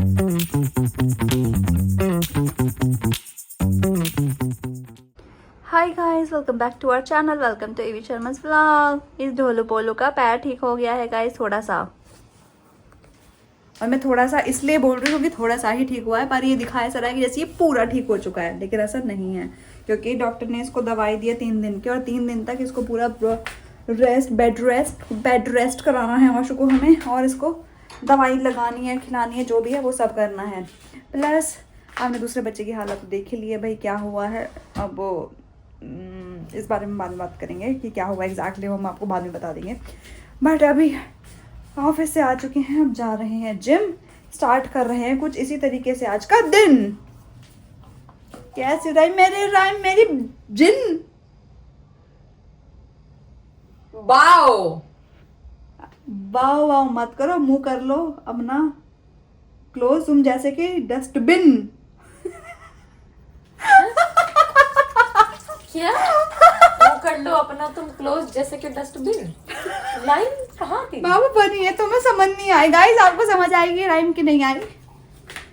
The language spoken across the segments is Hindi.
Hi guys, welcome back to our channel. Welcome to Avi Sharma's vlog. इस ढोलू पोलू का पैर ठीक हो गया है गाइस थोड़ा सा, और मैं थोड़ा सा इसलिए बोल रही हूँ क्योंकि थोड़ा सा ही ठीक हुआ है, पर ये दिखाया जा रहा है कि जैसे ये पूरा ठीक हो चुका है, लेकिन ऐसा नहीं है क्योंकि डॉक्टर ने इसको दवाई दी है 3 दिन की, और 3 दिन तक इसको पूरा बेड रेस्ट कराना है आशु को हमें, और इसको दवाई लगानी है, खिलानी है, जो भी है वो सब करना है। प्लस आपने दूसरे बच्चे की हालत देख ली है भाई, क्या हुआ है। अब वो इस बारे में बाद में बात करेंगे कि क्या हुआ एग्जैक्टली, वो हम आपको बाद में बता देंगे। बट अभी ऑफिस से आ चुके हैं, अब जा रहे हैं जिम, स्टार्ट कर रहे हैं कुछ इसी तरीके से आज का दिन। कैसे राइम मेरी जिन वाओ वाओ वाओ मत करो, मुंह कर लो अपना क्लोज, तुम जैसे कि डस्टबिन। क्या वो कर लो अपना तुम क्लोज जैसे कि डस्टबिन। लाइन कहाँ थी बाबू बनी है, तुम्हें समझ नहीं आई गाइस, आपको समझ आएगी राइम की नहीं आई?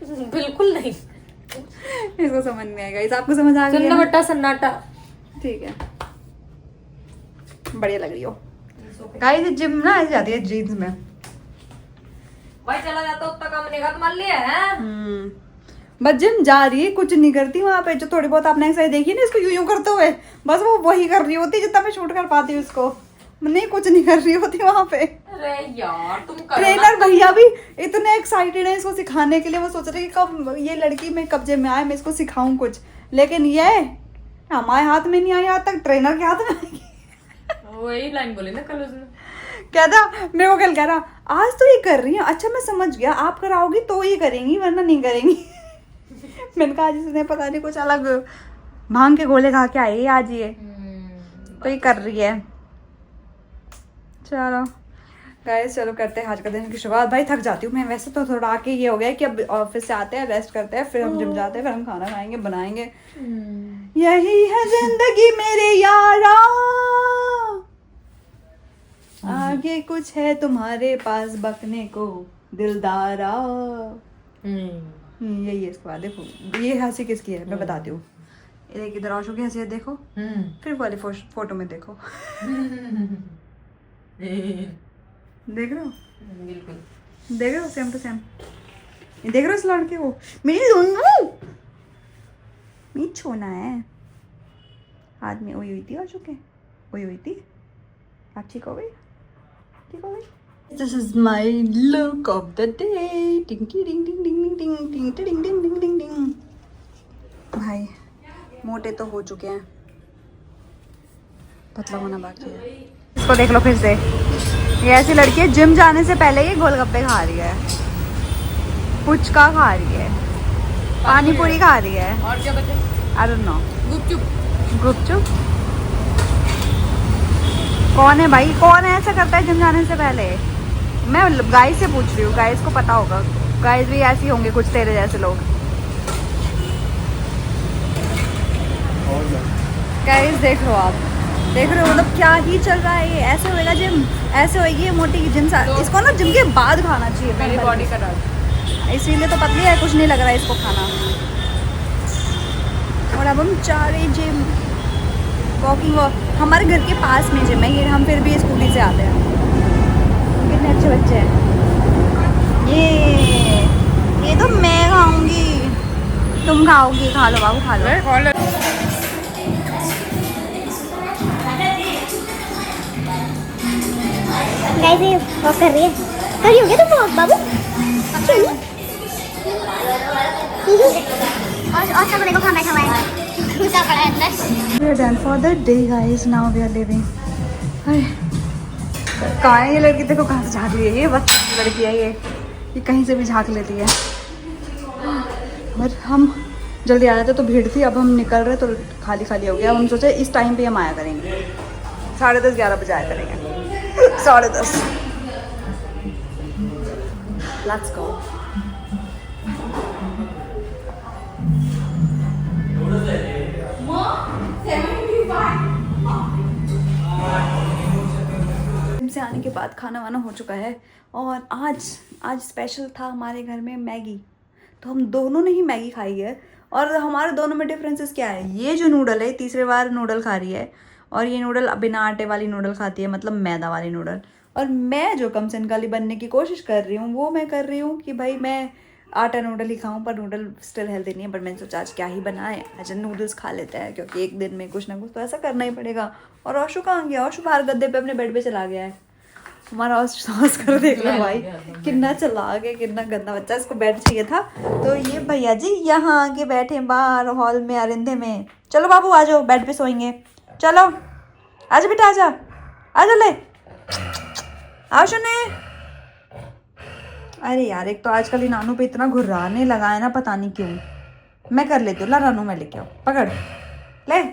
बिल्कुल नहीं, इसको समझ नहीं आएगा, इस आपको समझ आ गया सुन्ना बट्टा सन्नाटा। ठीक है, बढ़िया लग रही हो गाइस। जिम ना ऐसे जाती है जीन्स में, भाई चला जाता उतना कम निगाह मान लिया है। बस जिम जा रही है, कुछ नहीं करती वहां पे। जो थोड़ी बहुत आपने एक्सरसाइज देखी ना इसको यूं करते हुए, बस वो वही कर रही होती जितना मैं शूट कर पाती हूँ उसको, नहीं कुछ नहीं कर रही होती वहां पे। अरे यार तुम ट्रेनर भैया भी इतने एक्साइटेड है इसको सिखाने के लिए, वो सोच रहे कि कब ये लड़की में कब्जे में आए, मैं इसको सिखाऊं कुछ, लेकिन ये हमारे हाथ में नहीं आई, आज तक ट्रेनर के हाथ में आएगी। वही लाइन बोली ना कल उसने, कहता मेरे को कल कह रहा आज तो ये कर रही है, अच्छा मैं समझ गया, आप कराओगी तो ये करेंगी वरना नहीं करेंगी। मैंने कहा आज इसने पता नहीं कुछ अलग भांग के गोले खा के आई है आज ये, तो ये कर रही है। चलो गाइस, चलो करते हैं आज का दिन की शुरुआत। भाई थक जाती हूँ मैं वैसे तो, थोड़ा आके ये हो गया कि अब ऑफिस से आते हैं, रेस्ट करते हैं, फिर हम जिम जाते हैं, फिर हम खाना खाएंगे, बनाएंगे। यही है जिंदगी मेरे यारा, आगे कुछ है तुम्हारे पास बकने को दिलदारा। यही है इसके बाद। देखो ये हंसी किसकी है मैं बताती हूँ, एक इधर आशु की हंसी है देखो, फिर वाली फोटो में देखो। देख रहे हो? बिल्कुल देख रहे हो, सेम टू सेम। देख रहे हो इस लड़के को, मेरी दोनों मेरी छोना है हाथ में हुई थी, आशु के हुई थी। आप ठीक हो गई? ठीक हो गई? This is my look of the day. Ding ding ding ding ding ding ding ding ding ding ding ding. भाई मोटे तो हो चुके हैं, पतला होना बाकी है। इसको देख लो फिर से, ये ऐसी लड़की है जिम जाने से पहले ये गोलगप्पे खा रही है, पुचका खा रही है, पानी पूरी खा रही है, और क्या बचे? I don't know, गुपचुप। कौन है भाई, कौन है ऐसा करता है जिम जाने से पहले? मैं गाइस से पूछ रही हूँ, गाइस को पता होगा, गाइस भी ऐसे होंगे कुछ तेरे जैसे लोग। गाइस देख लो, आप देख रहे हो मतलब क्या ही चल रहा है ये, ऐसे होएगा जिम, ऐसे होएगी ये मोटी की जिम। तो इसको ना जिम के बाद खाना चाहिए, मेरी बॉडी का डाल, इसीलिए तो पतली है, कुछ नहीं लग रहा है इसको खाना। और अब हम जा रहे जिम, वॉकिंग हमारे घर के पास में जिम है ये, हम फिर भी स्कूटी से आते हैं। कितने अच्छे बच्चे हैं। ये तो मैं खाऊंगी, तुम खाओगी, खा लो बाबू खा लो। गाइस ये वॉक कर रही है, कर रही हो क्या तुम वॉक बाबू? और सब देखो खाना बैठा हुआ है, घुसा पड़ा है अंदर। We are done for the day guys, now we are leaving। कहाँ है ये लड़की? देखो कहाँ से झाँक रही है, ये बच्ची लड़की है ये कहीं से भी झाँक लेती है। बट हम जल्दी आ रहे थे तो भीड़ थी, अब हम निकल रहे तो खाली खाली हो गया। अब हम सोचे इस टाइम पे हम आया करेंगे, 10:30 11 बजे आया करेंगे, 10:30। Let's go. से आने के बाद खाना वाना हो चुका है, और आज स्पेशल था हमारे घर में मैगी। तो हम दोनों ने ही मैगी खाई है। और हमारे दोनों में डिफरेंसेस क्या है, ये जो नूडल है तीसरे बार नूडल खा रही है, और ये नूडल बिना आटे वाली नूडल खाती है, मतलब मैदा वाली नूडल। और मैं जो कम से निकाली बनने की कोशिश कर रही हूँ वो मैं कर रही हूँ कि भाई मैं आटा नूडल ही खाऊं, पर नूडल स्टिल हेल्दी नहीं है। पर मैंने सोचा आज क्या ही बनाए, आज नूडल्स खा लेते हैं, क्योंकि एक दिन में कुछ ना कुछ तो ऐसा करना ही पड़ेगा। और औशु कहाँ गया, औशु बाहर गद्दे पे अपने बेड पे चला गया है। हमारा औशु कर देख लो भाई, कितना चला गया, कितना गंदा बच्चा, इसको बेड चाहिए था। तो ये भैया जी यहाँ आके बैठे बाहर हॉल में अरिंदे में। चलो बाबू आ जाओ, बेड पे सोएंगे, चलो आजा बेटा, आजा आजा, ले आओ सुने। अरे यार, एक तो आजकल ही नानू पे इतना घुर्राने लगा है ना, पता नहीं क्यों। मैं कर लेती हूँ, ला रानू मैं लेके आओ, पकड़ ले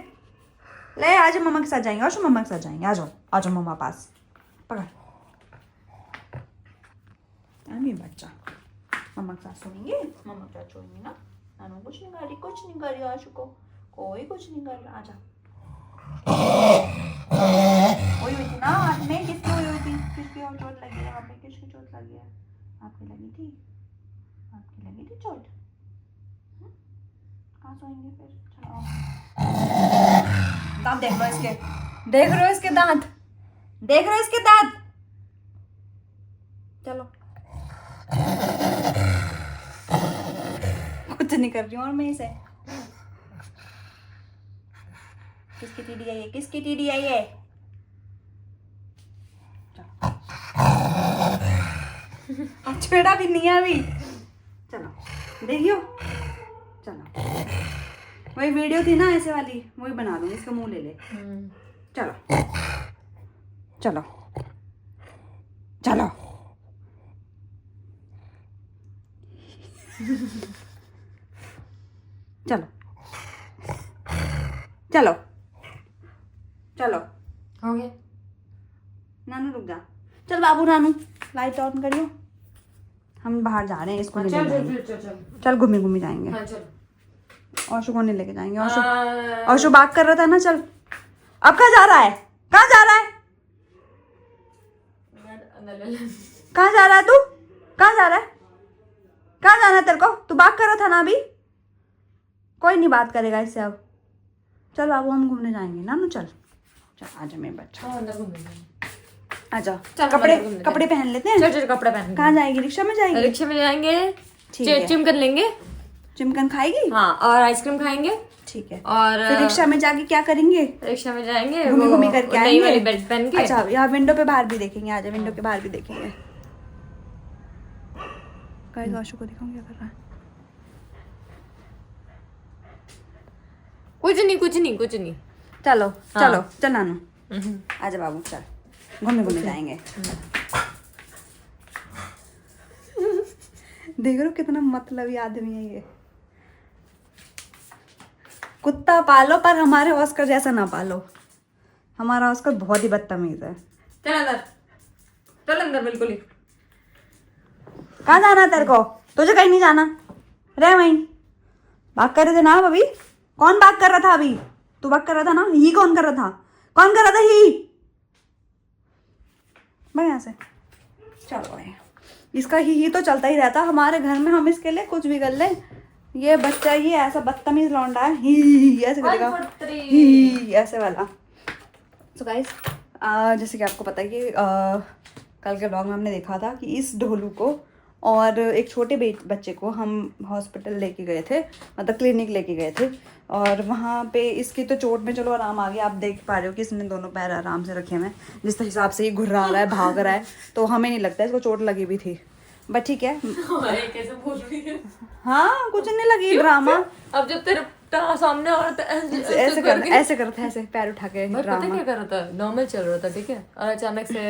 ले, आज मम्मा के साथ जाएंगे, और मम्मा के साथ जाएंगे, आ जाओ आ जाओ मम्मा पास, पकड़। अमी बच्चा मम्मा के साथ सोएंगे, मम्मा के साथ सोएंगे ना। नानू कुछ नहीं कर रही, कुछ नहीं कर रही आशु को, कोई कुछ नहीं कर रहा। आजा, हुई थी ना हाथ में, किसकी हुई थी, किसकी और चोट लगी है वहाँ पे, किसकी चोट लगी है, आपकी लगी थी, आपकी लगी थी चोट। कहाँ सोएंगे फिर, चलो दांत देख लो इसके, देख रहे हो इसके दांत, देख रहे हो इसके दांत, चलो कुछ नहीं कर रही हूँ। और मैं इसे, किसकी टीडी आई है, किसकी टीडी आई है, छेड़ा भी नहीं है अभी, चलो देखियो, चलो वही वीडियो थी ना ऐसे वाली, वही बना दूंगी, इसका मुंह ले ले, चलो चलो चलो चलो चलो चलो, हो गया। नानू रुक जा, चल बाबू, नानू लाइट ऑन करियो, हम बाहर जा रहे हैं, इसको नहीं ले जाएंगे, चल घूमी घूमी जाएंगे। हाँ चलो। औशु को नहीं लेके जाएंगे, औशु औशु बात कर रहा था ना, चल अब कहाँ जा रहा है, कहाँ जा रहा है, कहाँ जा रहा है तू, कहाँ जा रहा है, कहाँ जाना है तेरे को, तू बात कर रहा था ना अभी, कोई नहीं बात करेगा इससे अब। चल बाबू हम घूमने जाएंगे, नानू चल चल, आजा मेरे बच्चा, आजा, कपड़े कपड़े पहन लेते हैं, चल कपड़े पहन। कहाँ जाएगी, रिक्शा में जाएगी, रिक्शा में जाएंगे, ठीक है। चिमकन लेंगे, चिमकन खाएगी, हाँ, और आइसक्रीम खाएंगे, ठीक है। और फिर रिक्शा में जाके क्या करेंगे, रिक्शा में जाएंगे, घूमी घूमी करके नई वाली आएंगे, बेल्ट पहन के। अच्छा यहाँ विंडो पे बाहर भी देखेंगे, आजा विंडो के बाहर भी देखेंगे। गाइस आशु को दिखाऊं क्या कर रहा है, कुछ नहीं कुछ नहीं कुछ नहीं। चलो हाँ। चलो चल नानू, आजा बाबू, चल घूमे घूमे जाएंगे। देख रहे हो कितना मतलबी आदमी है ये, कुत्ता पालो पर हमारे ऑस्कर जैसा ना पालो, हमारा ऑस्कर बहुत ही बदतमीज है। चल अंदर, चल अंदर, बिल्कुल ही। कहाँ जाना है तेरे को, तुझे कहीं नहीं जाना, रह वहीं। बात कर रहे थे ना आप अभी, कौन बात कर रहा था अभी, तू बात कर रहा था ना, ही कौन कर रहा था, कौन कर रहा था, ही भाई यहाँ से चलो भाई, इसका ही तो चलता ही रहता हमारे घर में, हम इसके लिए कुछ भी कर ले। ये बच्चा ये ऐसा बदतमीज लौंडा है, ही ऐसे करेगा, ही ऐसे वाला। तो गाइस जैसे कि आपको पता है कि कल के ब्लॉग में हमने देखा था कि इस ढोलू को और एक छोटे बच्चे को हम हॉस्पिटल लेके गए थे, मतलब क्लिनिक लेके गए थे, और वहाँ पे इसकी तो चोट में चलो आराम आ गया, आप देख पा रहे हो कि इसने दोनों पैर आराम से रखे हुए हैं, जिस हिसाब से ये घुर्रा रहा है, भाग रहा है, तो हमें नहीं लगता इसको चोट लगी भी थी, बट ठीक है। कैसे बोल रही है? हाँ कुछ नहीं लगी, ड्रामा। अब जब तेरे सामने और ऐसे करता है, ऐसे पैर उठा के पता ड्रामा। क्या कर रहा था, नॉर्मल चल रहा था, ठीक है, और अचानक से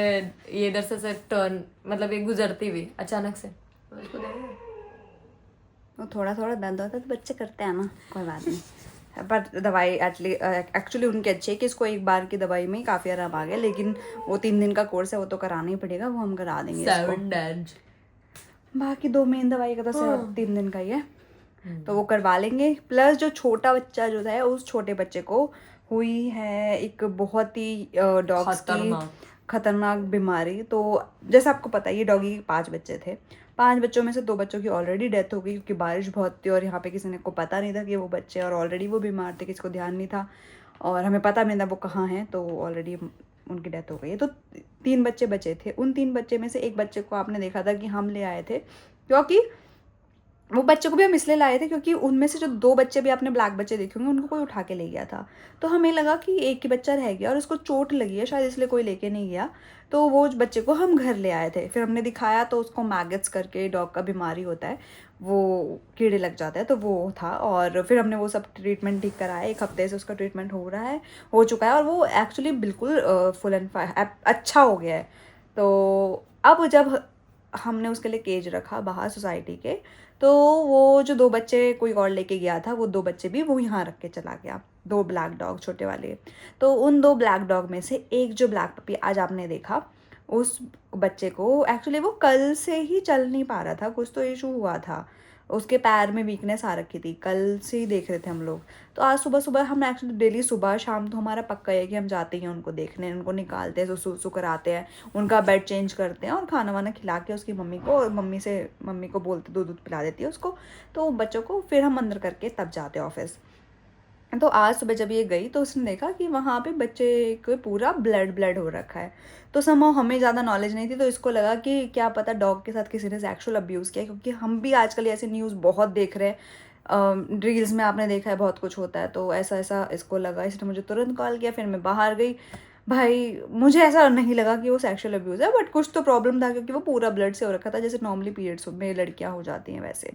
ये इधर से टर्न, मतलब ये गुजरती हुई अचानक से, उसको देखो, वो थोड़ा थोड़ा दर्द होता है तो बच्चे करते हैं ना, कोई बात नहीं। पर दवाई एक्चुअली उनकी अच्छी है कि इसको एक बार की दवाई में ही काफ़ी आराम आ गया, लेकिन वो 3 दिन का कोर्स है, वो तो कराना ही पड़ेगा, वो हम करा देंगे इसको। बाकी 2 मेन दवाई का तो सिर्फ 3 दिन का ही है, तो वो करवा लेंगे। प्लस जो छोटा बच्चा जो है, उस छोटे बच्चे को हुई है एक बहुत ही डॉग्स की खतरनाक बीमारी। तो जैसे आपको पता है ये डॉगी के 5 बच्चे थे, 5 बच्चों में से 2 बच्चों की ऑलरेडी डेथ हो गई क्योंकि बारिश बहुत थी और यहाँ पे किसी ने को पता नहीं था कि वो बच्चे, और ऑलरेडी वो बीमार थे, किसी को ध्यान नहीं था और हमें पता भी नहीं था वो कहाँ हैं, तो ऑलरेडी उनकी डेथ हो गई है। तो 3 बच्चे बचे थे। उन 3 बच्चे में से एक बच्चे को आपने देखा था कि हम ले आए थे, क्योंकि वो बच्चों को भी हम इसलिए लाए थे क्योंकि उनमें से जो 2 बच्चे भी आपने ब्लैक बच्चे देखे होंगे उनको कोई उठा के ले गया था। तो हमें लगा कि एक ही बच्चा रह गया और उसको चोट लगी है शायद, इसलिए कोई लेके नहीं गया। तो वो बच्चे को हम घर ले आए थे। फिर हमने दिखाया तो उसको मैगट्स करके डॉग का बीमारी होता है, वो कीड़े लग जाते हैं, तो वो था। और फिर हमने वो सब ट्रीटमेंट ठीक कराया। 1 हफ्ते से उसका ट्रीटमेंट हो चुका है और वो एक्चुअली बिल्कुल फुल एंड अच्छा हो गया है। तो अब जब हमने उसके लिए केज रखा बाहर सोसाइटी के, तो वो जो 2 बच्चे कोई और लेके गया था, वो 2 बच्चे भी वो यहाँ रख के चला गया, 2 ब्लैक डॉग छोटे वाले। तो उन 2 ब्लैक डॉग में से एक जो ब्लैक पपी आज आपने देखा, उस बच्चे को एक्चुअली वो कल से ही चल नहीं पा रहा था, कुछ तो इशू हुआ था, उसके पैर में वीकनेस आ रखी थी, कल से ही देख रहे थे हम लोग। तो आज सुबह सुबह हम एक्चुअली डेली सुबह शाम तो हमारा पक्का है कि हम जाते हैं उनको देखने, उनको निकालते हैं, सुसु कराते हैं, उनका बेड चेंज करते हैं और खाना वाना खिला के उसकी मम्मी को, और मम्मी को बोलते दूध पिला देती है उसको, तो बच्चों को फिर हम अंदर करके तब जाते हैं ऑफिस। तो आज सुबह जब ये गई तो उसने देखा कि वहाँ पे बच्चे को पूरा ब्लड हो रखा है। तो समहाउ हमें ज़्यादा नॉलेज नहीं थी, तो इसको लगा कि क्या पता डॉग के साथ किसी ने सेक्सुअल अब्यूज़ किया, क्योंकि हम भी आजकल ऐसे न्यूज़ बहुत देख रहे हैं, रील्स में आपने देखा है बहुत कुछ होता है। तो ऐसा इसको लगा, इसने मुझे तुरंत कॉल किया, फिर मैं बाहर गई। भाई मुझे ऐसा नहीं लगा कि वो सेक्सुअल अब्यूज़ है, बट कुछ तो प्रॉब्लम था क्योंकि वो पूरा ब्लड से हो रखा था, जैसे नॉर्मली पीरियड्स में लड़कियाँ हो जाती हैं वैसे,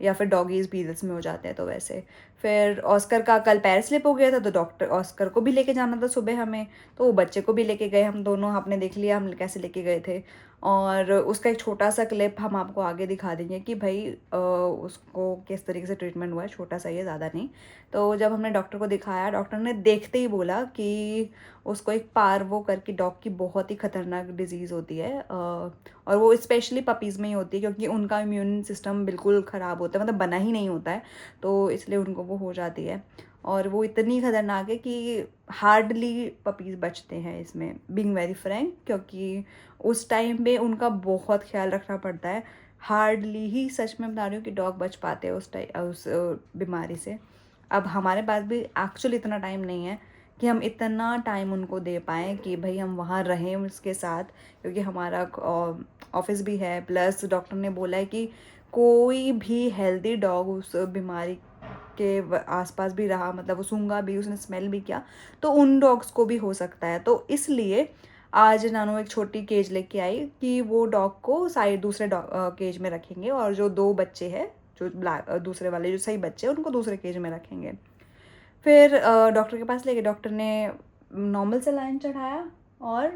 या फिर डॉगीज़ पीरियड्स में हो जाते हैं तो वैसे। फिर ऑस्कर का कल पैर स्लिप हो गया था, तो डॉक्टर ऑस्कर को भी लेके जाना था सुबह हमें, तो वो बच्चे को भी लेके गए हम दोनों। आपने देख लिया हम कैसे लेके गए थे, और उसका एक छोटा सा क्लिप हम आपको आगे दिखा देंगे कि भाई उसको किस तरीके से ट्रीटमेंट हुआ है, छोटा सा, ये ज़्यादा नहीं। तो जब हमने डॉक्टर को दिखाया, डॉक्टर ने देखते ही बोला कि उसको एक पार्वो करके डॉग की बहुत ही खतरनाक डिजीज़ होती है, और वो स्पेशली पपीज़ में ही होती है क्योंकि उनका इम्यून सिस्टम बिल्कुल ख़राब होता है, मतलब बना ही नहीं होता है, तो इसलिए उनको वो हो जाती है। और वो इतनी ख़तरनाक है कि हार्डली पपीज़ बचते हैं इसमें, बीइंग वेरी फ्रैंक, क्योंकि उस टाइम पे उनका बहुत ख्याल रखना पड़ता है। हार्डली ही, सच में बता रही हूँ, कि डॉग बच पाते हैं उस बीमारी से। अब हमारे पास भी एक्चुअली इतना टाइम नहीं है कि हम इतना टाइम उनको दे पाएँ कि भाई हम वहाँ रहें उसके साथ, क्योंकि हमारा ऑफिस भी है, प्लस डॉक्टर ने बोला है कि कोई भी हेल्दी डॉग उस बीमारी के आसपास भी रहा, मतलब वो सूंघा भी, उसने स्मेल भी किया, तो उन डॉग्स को भी हो सकता है। तो इसलिए आज नानू एक छोटी केज लेके आई कि वो डॉग को साइड दूसरे केज में रखेंगे, और जो 2 बच्चे हैं, जो दूसरे वाले जो सही बच्चे हैं, उनको दूसरे केज में रखेंगे। फिर डॉक्टर के पास ले गए, डॉक्टर ने नॉर्मल सलाइन चढ़ाया और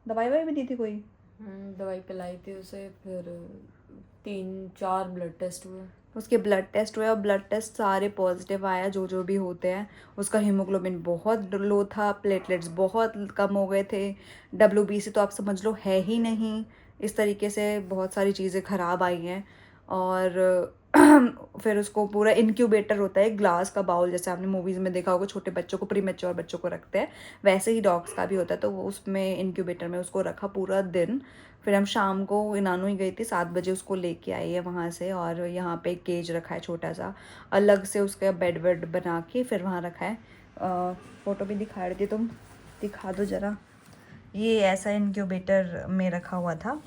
दवाई भी दी थी कोई। दवाई पिलाई थी उसे, फिर 3-4 ब्लड टेस्ट हुए, उसके ब्लड टेस्ट हुए और ब्लड टेस्ट सारे पॉजिटिव आया, जो भी होते हैं। उसका हीमोग्लोबिन बहुत लो था, प्लेटलेट्स बहुत कम हो गए थे, WBC तो आप समझ लो है ही नहीं। इस तरीके से बहुत सारी चीज़ें ख़राब आई हैं। और फिर उसको पूरा इनक्यूबेटर होता है, ग्लास का बाउल, जैसे आपने मूवीज़ में देखा होगा छोटे बच्चों को, प्रीमेच्योर बच्चों को रखते हैं, वैसे ही डॉग्स का भी होता है। तो वो उसमें इनक्यूबेटर में उसको रखा पूरा दिन। फिर हम शाम को, नानू ही गई थी, 7 बजे उसको लेके आई है वहाँ से, और यहाँ पे एक केज रखा है छोटा सा, अलग से उसका बेड वेड बना के फिर वहाँ रखा है। फ़ोटो भी दिखा रही थी, तुम दिखा दो ज़रा। ये ऐसा इनक्यूबेटर में रखा हुआ था,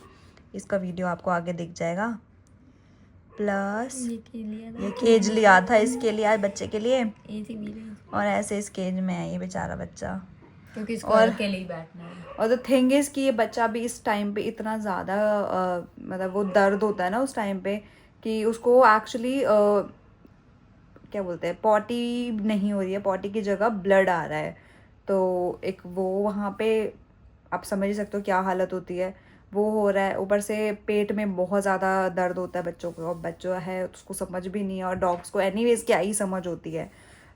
इसका वीडियो आपको आगे दिख जाएगा। प्लस ये केज लिया था इसके लिए, आज बच्चे के लिए, और ऐसे इस केज में है ये बेचारा बच्चा, क्योंकि इसको और अकेले ही बैठना है। और द थिंग इज़ कि ये बच्चा भी इस टाइम पे इतना ज़्यादा मतलब वो दर्द होता है ना उस टाइम पे, कि उसको एक्चुअली क्या बोलते हैं, पॉटी नहीं हो रही है, पॉटी की जगह ब्लड आ रहा है। तो एक वो वहाँ पे आप समझ ही सकते हो क्या हालत होती है, वो हो रहा है। ऊपर से पेट में बहुत ज़्यादा दर्द होता है बच्चों को, और बच्चा है उसको समझ भी नहीं है, और डॉग्स को एनीवेज क्या ही समझ होती है।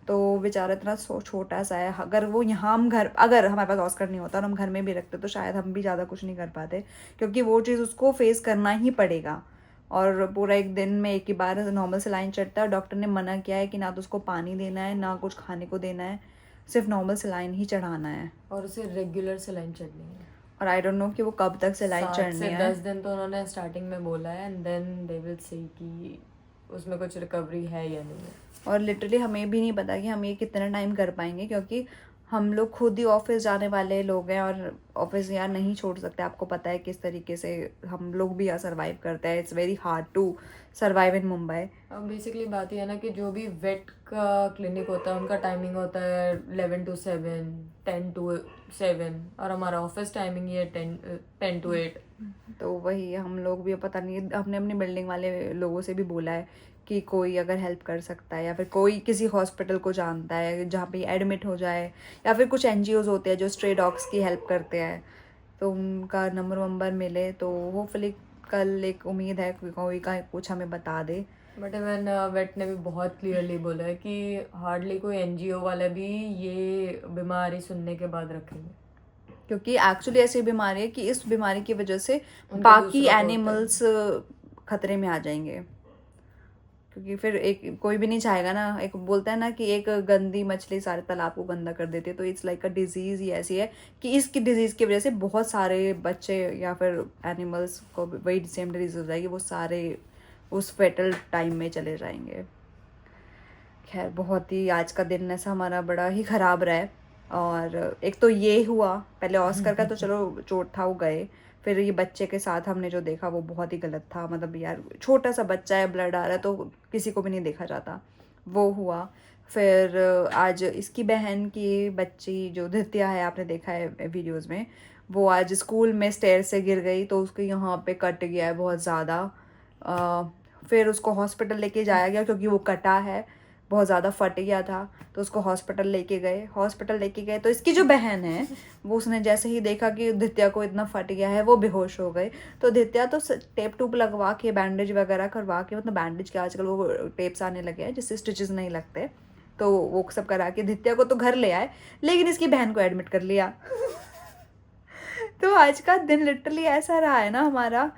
तो बेचारा इतना छोटा सा है, अगर वो यहाँ अगर हमारे पास ऑस्कर नहीं होता और हम घर में भी रखते तो शायद हम भी ज़्यादा कुछ नहीं कर पाते, क्योंकि वो चीज़ उसको फेस करना ही पड़ेगा। और पूरा एक दिन में एक ही बार नॉर्मल सलाइन चढ़ता है, और डॉक्टर ने मना किया है कि ना तो उसको पानी देना है, ना कुछ खाने को देना है, सिर्फ नॉर्मल सलाइन ही चढ़ाना है। और उसे रेगुलर सलाइन चढ़नी है। और आई डोंट नो कि वो कब तक सिलाई 7 चढ़नी से है। 10 दिन तो उन्होंने स्टार्टिंग में बोला है, and then they will see कि उसमें कुछ रिकवरी है या नहीं है। और लिटरली हमें भी नहीं पता कि हम ये कितना टाइम कर पाएंगे, क्योंकि हम लोग खुद ही ऑफिस जाने वाले लोग हैं और ऑफिस यार नहीं छोड़ सकते। आपको पता है किस तरीके से हम लोग भी यहाँ सर्वाइव करते हैं। It's very hard to survive in Mumbai. अब बेसिकली बात ये है ना कि जो भी वेट का क्लिनिक होता है उनका टाइमिंग होता है 11 to 7, 10 to 7, और हमारा ऑफिस टाइमिंग ये 10 to 8। तो वही हम लोग भी, पता नहीं, हमने अपनी बिल्डिंग वाले लोगों से भी बोला है कि कोई अगर हेल्प कर सकता है या फिर कोई किसी हॉस्पिटल को जानता है जहाँ पे एडमिट हो जाए, या फिर कुछ NGOs होते हैं जो स्ट्रे डॉग्स की हेल्प करते हैं, तो उनका नंबर मिले तो होपफुली कल एक उम्मीद है कि कोई का कुछ हमें बता दे। बट इवन वेट ने भी बहुत क्लियरली बोला है कि हार्डली कोई NGO वाले भी ये बीमारी सुनने के बाद रखेंगे, क्योंकि एक्चुअली ऐसी बीमारी है कि इस बीमारी की वजह से उनके बाकी दूसरों को एनिमल्स खतरे में आ जाएंगे। क्योंकि फिर एक कोई भी नहीं चाहेगा ना, एक बोलता है ना कि एक गंदी मछली सारे तालाब को गंदा कर देती है, तो इट्स लाइक अ डिजीज़ ही ऐसी है कि इसकी डिजीज़ की वजह से बहुत सारे बच्चे या फिर एनिमल्स को वही सेम डिजीज हो जाएगी, वो सारे उस फेटल टाइम में चले जाएंगे। खैर बहुत ही आज का दिन ऐसा हमारा बड़ा ही ख़राब रहा है। और एक तो ये हुआ, पहले ऑस्कर का तो चलो चोट था वो गए, फिर ये बच्चे के साथ हमने जो देखा वो बहुत ही गलत था। मतलब यार छोटा सा बच्चा है, ब्लड आ रहा है तो किसी को भी नहीं देखा जाता, वो हुआ। फिर आज इसकी बहन की बच्ची जो धृत्या है, आपने देखा है वीडियोस में, वो आज स्कूल में स्टेयर से गिर गई तो उसके यहाँ पे कट गया है बहुत ज़्यादा। फिर उसको हॉस्पिटल लेके जाया गया क्योंकि वो कटा है, बहुत ज़्यादा फट गया था, तो उसको हॉस्पिटल लेके गए। तो इसकी जो बहन है वो, उसने जैसे ही देखा कि धृत्या को इतना फट गया है वो बेहोश हो गई। तो धृत्या तो टेप टूप लगवा के, बैंडेज वगैरह करवा के, मतलब बैंडेज के आजकल वो टेप्स आने लगे हैं जिससे स्टिचेस नहीं लगते, तो वो सब करा के धृत्या को तो घर ले आए, लेकिन इसकी बहन को एडमिट कर लिया। तो आज का दिन लिटरली ऐसा रहा है ना हमारा।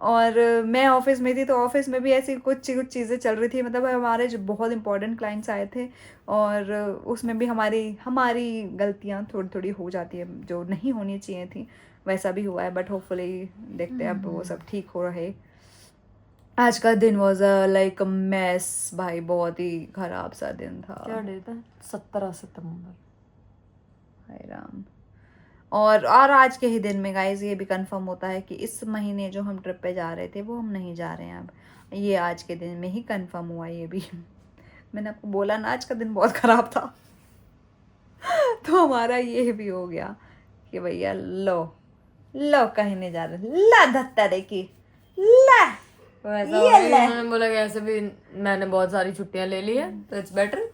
और मैं ऑफिस में थी तो ऑफिस में भी ऐसी कुछ चीज़ें चल रही थी, मतलब हमारे जो बहुत इंपॉर्टेंट क्लाइंट्स आए थे और उसमें भी हमारी गलतियाँ थोड़ी हो जाती है जो नहीं होनी चाहिए थी, वैसा भी हुआ है। बट होपफुली देखते हैं अब वो सब ठीक हो रहे। आज का दिन वॉज लाइक मैस भाई, बहुत ही ख़राब सा दिन था। क्या डेट है? 17 सितंबर। हाय राम। और आज के ही दिन में गाइज ये भी कंफर्म होता है कि इस महीने जो हम ट्रिप पे जा रहे थे वो हम नहीं जा रहे हैं अब। ये आज के दिन में ही कंफर्म हुआ ये भी। मैंने आपको बोला ना आज का दिन बहुत ख़राब था। तो हमारा ये भी हो गया कि भैया लो कहीं नहीं जा रहे, ला धत्ता देखी ला। तो ऐसा हो गया कि उन्होंने बोला कि ऐसे भी मैंने बहुत सारी छुट्टियां ले ली है तो इट्स बेटर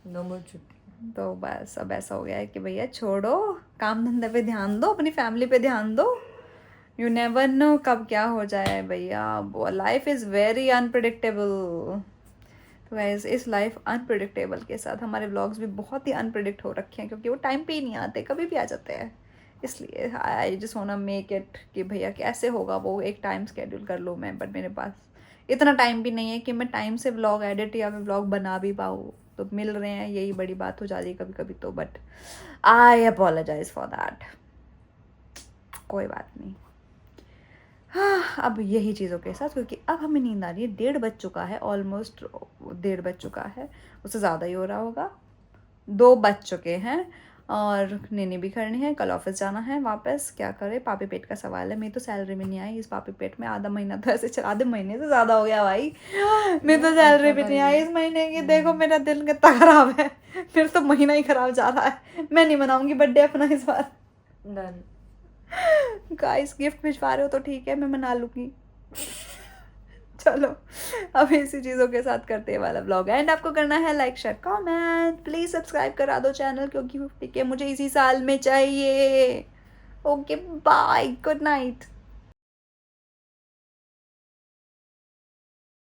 नो मोर छुट्टी। तो बस अब ऐसा हो गया है कि भैया छोड़ो, काम धंधे पे ध्यान दो, अपनी फैमिली पे ध्यान दो। यू नेवर नो कब क्या हो जाए भैया। Life is very unpredictable. तो गाइस इस लाइफ अनप्रिडिक्टेबल के साथ हमारे व्लॉग्स भी बहुत ही अनप्रिडिक्ट हो रखे हैं, क्योंकि वो टाइम पे ही नहीं आते, कभी भी आ जाते हैं। इसलिए I just want to make it कि भैया कैसे होगा वो एक टाइम स्केड्यूल कर लूँ मैं, बट मेरे पास इतना टाइम भी नहीं है कि मैं टाइम से व्लॉग एडिट या फिर व्लॉग बना भी पाऊँ। तो मिल रहे हैं, यही बड़ी बात हो जाती है कभी कभी तो, but I apologise for that. कोई बात नहीं। हाँ, अब यही चीज़ों के साथ, क्योंकि अब हमें नींद आ रही है, 1:30 बज चुका है, ऑलमोस्ट 1:30 बज चुका है, उससे ज़्यादा ही हो रहा होगा, 2 बज चुके हैं और नींद भी करनी है, कल ऑफिस जाना है वापस। क्या करे, पापी पेट का सवाल है। मेरी तो सैलरी भी नहीं आई इस पापी पेट में, आधा महीना तो ऐसे चला, आधे महीने से ज़्यादा हो गया भाई। मेरी तो सैलरी भी नहीं आई इस महीने की। देखो मेरा दिल कितना ख़राब है, फिर तो महीना ही ख़राब जा रहा है। मैं नहीं मनाऊंगी बर्थडे अपना इस बार। डन। गाइस गिफ्ट भिजवा रहे हो तो ठीक है, मैं मना लूँगी। चलो अब इसी चीज़ों के साथ करते हैं वाला ब्लॉग एंड। आपको करना है like share comment, please subscribe करा दो चैनल, क्योंकि 50K मुझे इसी साल में चाहिए। Okay bye, good night.